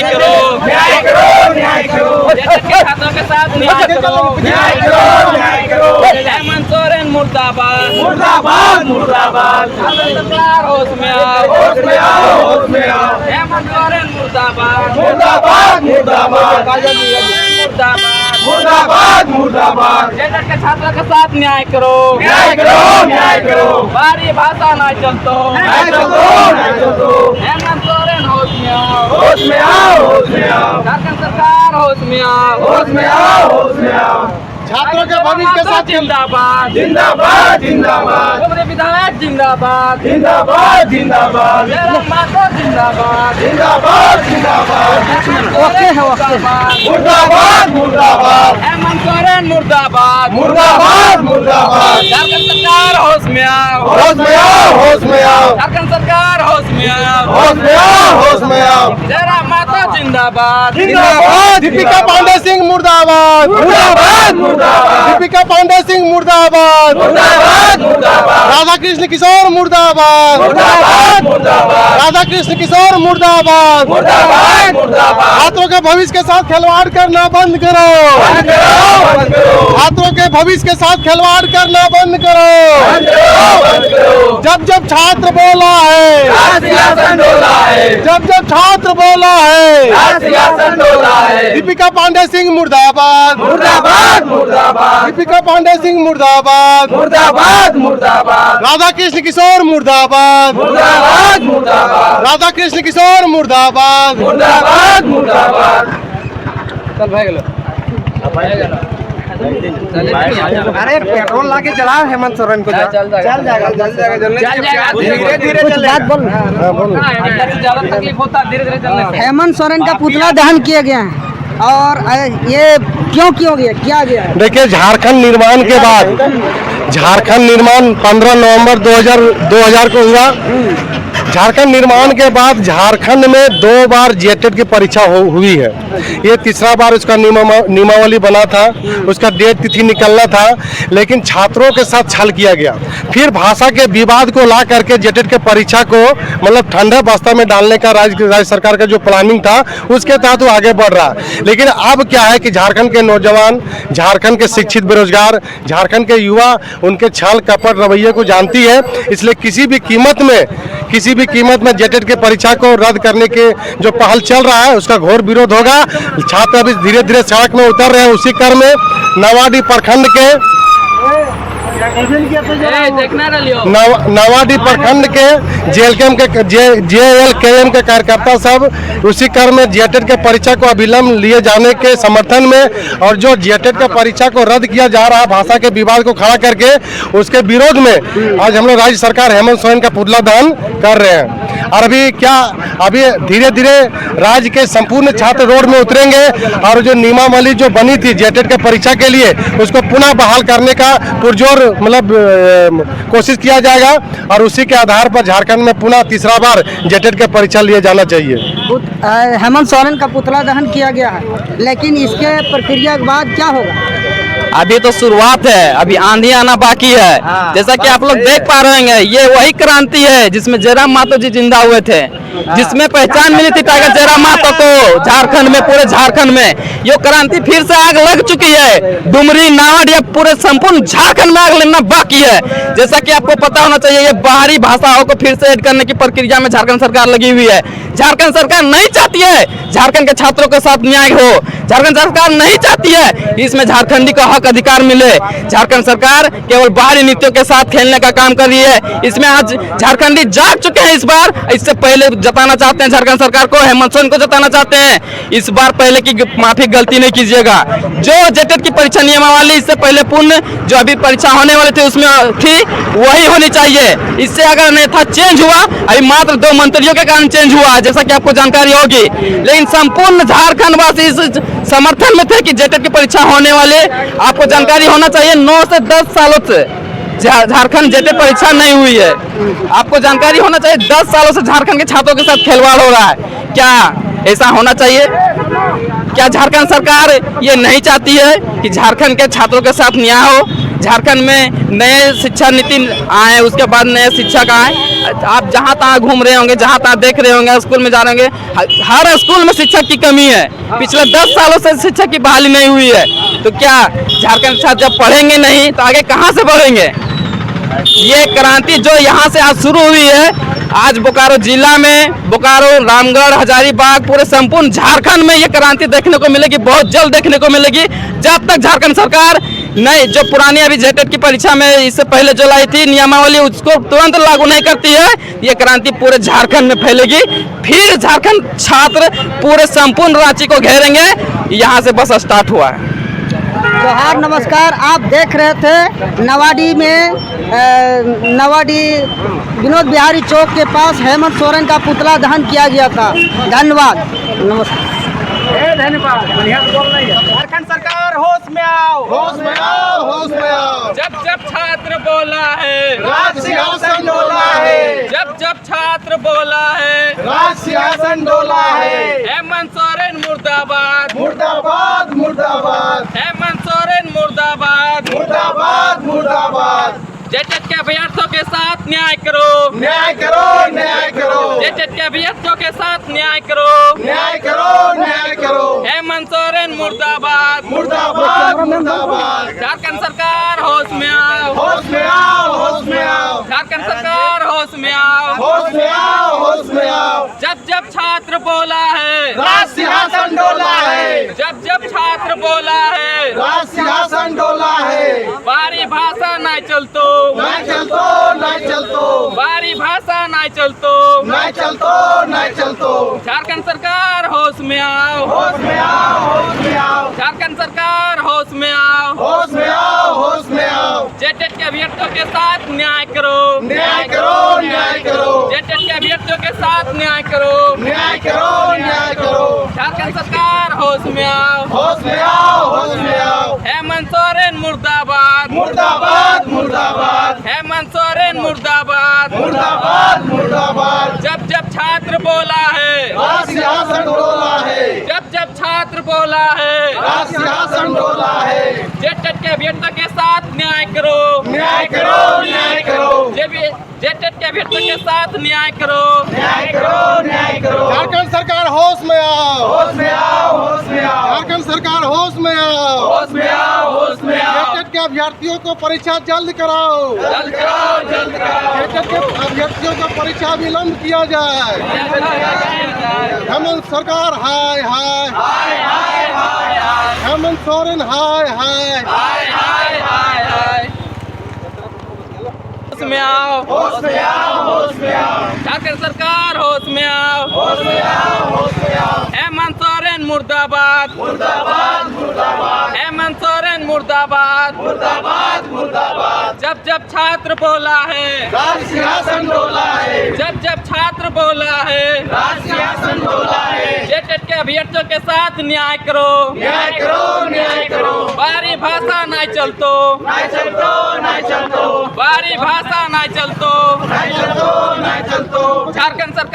करो, न्याय करो, न्याय करो, जेटेट के छात्रों के साथ न्याय करो, न्याय करो, न्याय करो। हेमंत सोरेन मुर्दाबाद, मुर्दाबाद, मुर्दाबाद। सरकार होश में आओ, होश में आओ, होश में आओ। हेमंत सोरेन मुर्दाबाद, मुर्दाबाद, मुर्दाबाद, मुर्दाबाद, मुर्दाबाद, मुर्दाबाद। जेटेट के छात्रों के साथ न्याय करो, न्याय करो, न्याय करो। बारी भाषा ना चलतो, न्याय चलतो, न्याय चलतो। हेमंत सोरेन होश में आओ, होश में आओ, होश में आओ। झारखंड सरकार होश में आओ, होश में आओ, होश में आओ। छात्रों के भविष्य के साथ जिंदाबाद, जिंदाबाद, जिंदाबाद, कांग्रेस विधायक जिंदाबाद, जिंदाबाद, जिंदाबाद, जयराम मातो जिंदाबाद, जिंदाबाद, जिंदाबाद। ओके है ओके। मुर्दाबाद, मुर्दाबाद, हेमंत सोरेन मुर्दाबाद, मुर्दाबाद, मुर्दाबाद। झारखंड सरकार होश में आओ, होश में आओ, होश में आओ, झारखंड सरकार होश में आओ, होश में आओ, होश में आओ। जयराम मातो जिंदाबाद, जिंदाबाद। दीपिका पांडे सिंह मुर्दाबाद, मुर्दाबाद, मुर्दाबाद, दीपिका पांडे सिंह मुर्दाबाद, मुर्दाबाद, मुर्दाबाद, राधा कृष्ण किशोर मुर्दाबाद, मुर्दाबाद, मुर्दाबाद, राधा कृष्ण किशोर मुर्दाबाद। मुर्दाबाद, मुर्दाबाद। छात्रों के भविष्य के साथ खिलवाड़ करना बंद करो, बंद करो, बंद करो, छात्रों के भविष्य के साथ खिलवाड़ करना बंद करो। बंद करो, बंद करो। जब जब छात्र बोला है, सिंहासन डोला है, जब जब छात्र बोला है, सिंहासन डोला है। दीपिका पांडे सिंह मुर्दाबाद, मुर्दाबाद, मुर्दाबाद, दीपिका पांडे सिंह मुर्दाबाद, मुर्दाबाद, मुर्दाबाद, राधा कृष्ण किशोर मुर्दाबाद, मुर्दाबाद, मुर्दाबाद, राधा कृष्ण किशोर मुर्दाबाद। मुर्दाबाद, मुर्दाबाद। चल भाई गलो अरे पेट्रोल लाके चला हेमंत सोरेन को। चल जाएगा धीरे धीरे चले। ज्यादा तकलीफ होता धीरे धीरे चलने से। हेमंत सोरेन का पुतला दहन किया गया है और ये क्यों गया, क्या गया है? देखिए, झारखंड निर्माण के बाद, झारखंड निर्माण 15 नवंबर 2000 को हुआ। झारखंड निर्माण के बाद झारखंड में 2 बार जेटेट की परीक्षा हुई है। ये तीसरा बार उसका नियमावली बना था, उसका डेट तिथि निकलना था, लेकिन छात्रों के साथ छल किया गया। फिर भाषा के विवाद को ला करके जेटेट के परीक्षा को मतलब ठंडे बस्ता में डालने का राज्य सरकार का जो प्लानिंग था, उसके तहत वो आगे बढ़ रहा है। लेकिन अब क्या है कि झारखंड के नौजवान, झारखंड के शिक्षित बेरोजगार, झारखंड के युवा उनके छल कपट रवैये को जानती है, इसलिए किसी भी कीमत में जेटेट के परीक्षा को रद्द करने के जो पहल चल रहा है, उसका घोर विरोध होगा। छात्र अभी धीरे धीरे सड़क में उतर रहे हैं। उसी क्रम में नवाडी प्रखंड के नवाडी प्रखंड के जेएलकेएम के कार्यकर्ता सब उसी क्रम में जेटेट के परीक्षा को अविलंब लिए जाने के समर्थन में और जो जेटेट के परीक्षा को रद्द किया जा रहा है भाषा के विवाद को खड़ा करके, उसके विरोध में आज हम लोग राज्य सरकार हेमंत सोरेन का पुतला दहन कर रहे हैं। और अभी धीरे धीरे राज्य के संपूर्ण छात्र रोड में उतरेंगे और जो नियमावली जो बनी थी जेटेट के परीक्षा के लिए, उसको पुनः बहाल करने का पुरजोर मतलब कोशिश किया जाएगा और उसी के आधार पर झारखंड में पुनः तीसरा बार जेटेट के परीक्षा लिए जाना चाहिए। हेमंत सोरेन का पुतला दहन किया गया है, लेकिन इसके प्रक्रिया के बाद क्या होगा? अभी तो शुरुआत है, अभी आंधी आना बाकी है। जैसा कि आप लोग देख पा रहे हैं, ये वही क्रांति है जिसमें जयराम मातो जी जिंदा हुए थे, जिसमें पहचान मिली थी टाइगर जयराम मातो को झारखंड में, पूरे झारखंड में। ये क्रांति फिर से आग लग चुकी है। डुमरी, नावाडीह, पूरे संपूर्ण झारखंड में आग लगना बाकी है। जैसा कि आपको पता होना चाहिए, ये बाहरी भाषाओं को फिर से ऐड करने की प्रक्रिया में झारखंड सरकार लगी हुई है। झारखंड सरकार नहीं चाहती है झारखंड के छात्रों के साथ न्याय हो। झारखंड सरकार नहीं चाहती है इसमें झारखंडी का हक अधिकार मिले। झारखंड सरकार केवल बाहरी नीतियों के साथ खेलने का काम कर रही है। इसमें आज झारखंडी जाग चुके हैं। इस बार इससे पहले जताना चाहते हैं झारखंड सरकार को, हेमंत सोरेन को जताना चाहते हैं, इस बार पहले की माफी गलती नहीं कीजिएगा। जो जेटेट की परीक्षा नियमावली इससे पहले पूर्ण जो अभी परीक्षा होने वाली थी उसमें थी, वही होनी चाहिए। इससे अगर अन्यथा चेंज हुआ, अभी मात्र 2 मंत्रियों के कारण चेंज हुआ, जैसा कि आपको जानकारी होगी, लेकिन संपूर्ण झारखंड वासी इस समर्थन में थे कि जेटेट की परीक्षा होने वाली। आपको जानकारी होना चाहिए 9 से 10 सालों से झारखंड जेटेट परीक्षा नहीं हुई है। आपको जानकारी होना चाहिए 10 सालों से झारखंड के छात्रों के साथ खिलवाड़ हो रहा है। क्या ऐसा होना चाहिए? क्या झारखंड सरकार ये नहीं चाहती है कि झारखंड के छात्रों के साथ न्याय हो? झारखंड में नए शिक्षा नीति आए, उसके बाद नए शिक्षक आए। आप जहाँ तहाँ घूम रहे होंगे, जहाँ तहाँ देख रहे होंगे, स्कूल में जा रहे होंगे, हर स्कूल में शिक्षक की कमी है। पिछले 10 सालों से शिक्षक की बहाली नहीं हुई है। तो क्या झारखंड छात्र जब पढ़ेंगे नहीं तो आगे कहाँ से बढ़ेंगे? ये क्रांति जो यहाँ से आज शुरू हुई है, आज बोकारो जिला में, बोकारो, रामगढ़, हजारीबाग, पूरे संपूर्ण झारखंड में ये क्रांति देखने को मिलेगी, बहुत जल्द देखने को मिलेगी। जब तक झारखंड सरकार नहीं, जो पुरानी अभी जेटेट की परीक्षा में इससे पहले जो लाई थी नियमावली, उसको तुरंत लागू नहीं करती है, ये क्रांति पूरे झारखंड में फैलेगी। फिर झारखंड छात्र पूरे संपूर्ण रांची को घेरेंगे। यहाँ से बस स्टार्ट हुआ है। जोहार, नमस्कार। आप देख रहे थे नवाडी में नवाडी विनोद बिहारी चौक के पास हेमंत सोरेन का पुतला दहन किया गया था। धन्यवाद, नमस्कार। झारखंड सरकार होश में आओ, होश में आओ, होश में आओ। जब जब छात्र बोला है, राज सिंहासन डोला है। जब जब छात्र बोला है, राज सिंहासन डोला है। हेमंत सोरेन मुर्दाबाद, मुर्दाबाद, मुर्दाबाद, हेमंत सोरेन मुर्दाबाद। मुर्दाबाद, मुर्दाबाद। जेटेट के अभ्यर्थियों के साथ न्याय करो, न्याय करो, न्याय करो। जेटेट के अभ्यर्थियों के साथ न्याय करो, न्याय करो, न्याय करो। हेमंत सोरेन मुर्दाबाद, मुर्दाबाद, मुर्दाबाद। झारखंड सरकार होश में आओ, होश में आओ, होश में आओ। झारखंड सरकार होश में आओ। होश में आओ, होश में आओ। जब जब छात्र बोला है, राज सिंहासन डोला है। जब जब छात्र बोला है, राज सिंहासन डोला है। बारी भाषा नहीं चलतो, नहीं चलतो, नहीं चलतो। बारी भाषा नहीं चलतो। नहीं चलतो, नहीं चलतो। झारखंड सरकार होश में आओ, होश में आओ, होश में आओ। झारखंड सरकार होश में आओ। होश में आओ, होश में आओ। जेटेट के अभ्यर्थियों के साथ न्याय करो, न्याय करो, न्याय करो। जेटेट के अभ्यर्थियों के साथ न्याय करो, न्याय करो, न्याय करो। झारखंड सरकार होश में आओ, होश में आओ, होश में आओ। हेमंत सोरेन मुर्दाबाद, मुर्दाबाद, मुर्दाबाद, हेमंत सोरेन मुर्दाबाद। मुर्दाबाद, मुर्दाबाद। जब जब छात्र बोला है, राज सिंहासन डोला है। जब जब छात्र बोला है, राज सिंहासन डोला है। जेटेट के अभ्यर्थियों के साथ न्याय करो, न्याय करो, न्याय करो। जेटेट के अभ्यर्थियों के साथ न्याय करो, न्याय करो, न्याय करो। झारखंड सरकार होश में आओ, होश में आओ, होश में आओ। झारखंड सरकार होश में आओ। होश में आओ, होश में आओ। जेटेट के अभ्यर्थियों को परीक्षा जल्द कराओ, जल्द कराओ, जल्द कराओ। जेटेट के अभ्यर्थियों को परीक्षा विलंब किया जाए। हेमंत सरकार हाय हाय, हाय, हाय, हाय, हाय। हेमंत सोरेन हाय हाय। हाय, हाय, हाय, हाय। होश में आओ, होश में आओ, होश में आओ। झारखंड सरकार होश में आओ, होश में आओ, होश में आओ। हेमंत सोरेन मुर्दाबाद, मुर्दाबाद, मुर्दाबाद, हेमंत सोरेन मुर्दाबाद। मुर्दाबाद, मुर्दाबाद। जब जब छात्र बोला है, राज सिंहासन डोला है। जब जब छात्र बोला है, राज सिंहासन डोला है। जेटेट के अभ्यर्थियों के साथ न्याय करो, न्याय करो, न्याय करो। बारी भाषा नहीं चलतो, नहीं चलतो, नहीं चलतो। बारी भाषा नहीं चलतो। नहीं चलतो, नहीं चलतो। झारखंड सरकार